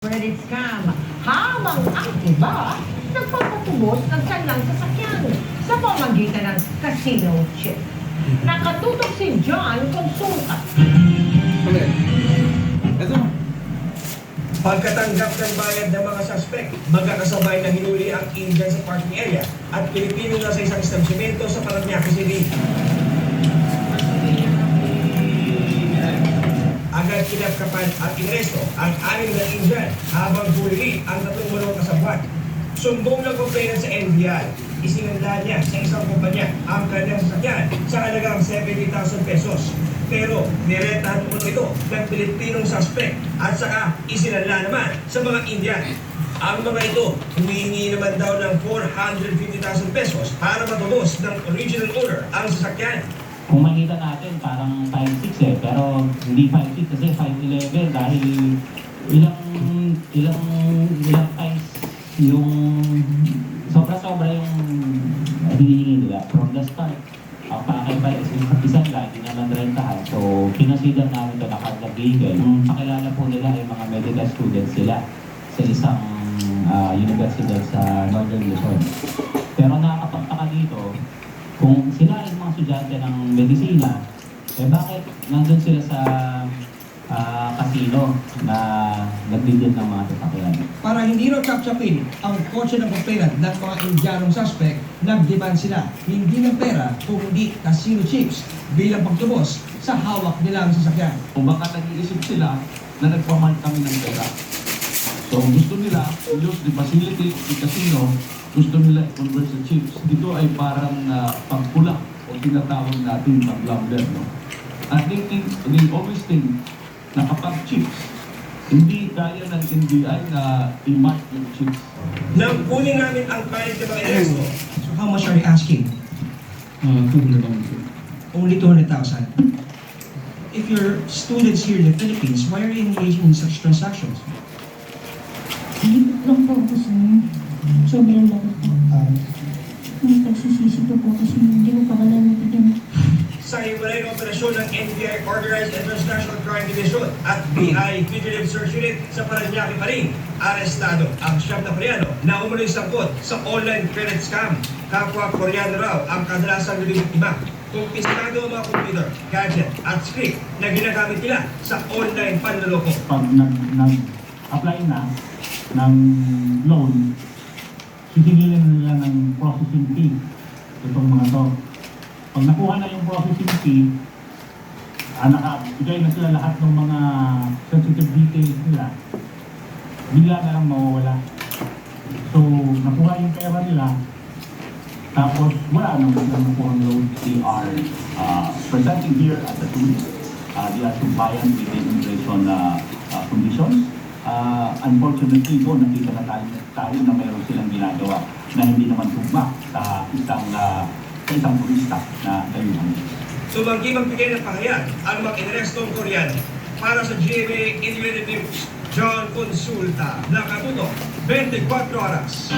credit scam habang ang iba nagpapatubos ng kanilang sasakyan sa pamamagitan ng casino chip. Nakatutok si John Consulta. Okay. Ito. Pagkatanggap ng bayad ng mga suspect, magkakasabay na hinuli ang Indian sa parking area at Pilipino na sa isang establishmento sa Parañaque City. Agad kinapkapan at inaresto ang 6 na Indian habang huli ang 3 manong kasabwat. Sumbong ng complainant sa NBI, isinanda niya sa isang kumpanya ang kanyang sasakyan sa halagang 70,000 pesos. Pero nirentahan mo ito ng Pilipinong suspect at saka isinala naman sa mga Indian. Ang mga ito, humihingi naman daw ng 450,000 pesos para matubos ng original owner ang sasakyan. Kung makita natin, parang 5'6" pero hindi 5'6" kasi 5'11" dahil ilang times yung sobra-sobra yung hinihingi nila from the start. Ang pakakaiba is isang lang, hindi naman rentahan. So, kinasider namin ito na card vehicle. Pakilala po nila ay mga medical students sila sa isang university sa Northern Luzon. Pero nakakapagtaka dito, kung sila ay mga estudyante ng medisina, eh bakit nandun sila sa casino na nagdidil ng mga sasakyan? Para hindi raw kapsapin ang kotse ng complainant ng mga Indianong suspect, nag-demand sila hindi ng pera kundi casino chips bilang pagtubos sa hawak nilang sasakyan. O baka nag-iisip sila na nagpamal kami ng pera. So gusto nila use the facility of the casino, gusto nila i-convert sa chips. Ito ay parang pagpula o tinatawag natin pag-gambler. No? At they always think na kapag chips, hindi kaya ng NBI na i-mark yung chips. Nang kunin namin ang bayad ng mga inaresto, So how much are you asking? 200,000. Only 200,000. If you're students here in the Philippines, why are you engaging in such transactions? Hindi lang po ako, sir. Sobrang laki po. Nagsisisi po kasi hindi ko pa kalamitin yung sa hiwalay na operasyon ng NBI Organized and Transnational Crime Division at BI Fugitive Search Unit sa Parañaque pa rin, arestado ang 7 na Koreano na umuloy sangkot sa online credit scam. Kapwa Koreano raw ang kadalasang nabibiktima. Kumpiskado ang mga computer, gadget at script na ginagamit nila sa online panloloko. Pag nag-apply na ng loan, sisingilin nila ng processing fee itong mga to. Pag nakuha na yung processing fee, nakabigay na sila lahat ng mga sensitive details nila, bigla na lang mawawala. So, nakuha yung pera nila, tapos wala nang biglang nakuha ng loan. They are presenting here at the police. They are compliant with the immigration conditions. Unfortunately, nakita na tayo na mayroon silang ginagawa na hindi naman tugma sa isang turista na dayuhan. Sumanggi magbigay ng pahayag ang mga inarestong Koreano. Para sa GMA Integrated News, John Consulta, nakatutok 24 oras.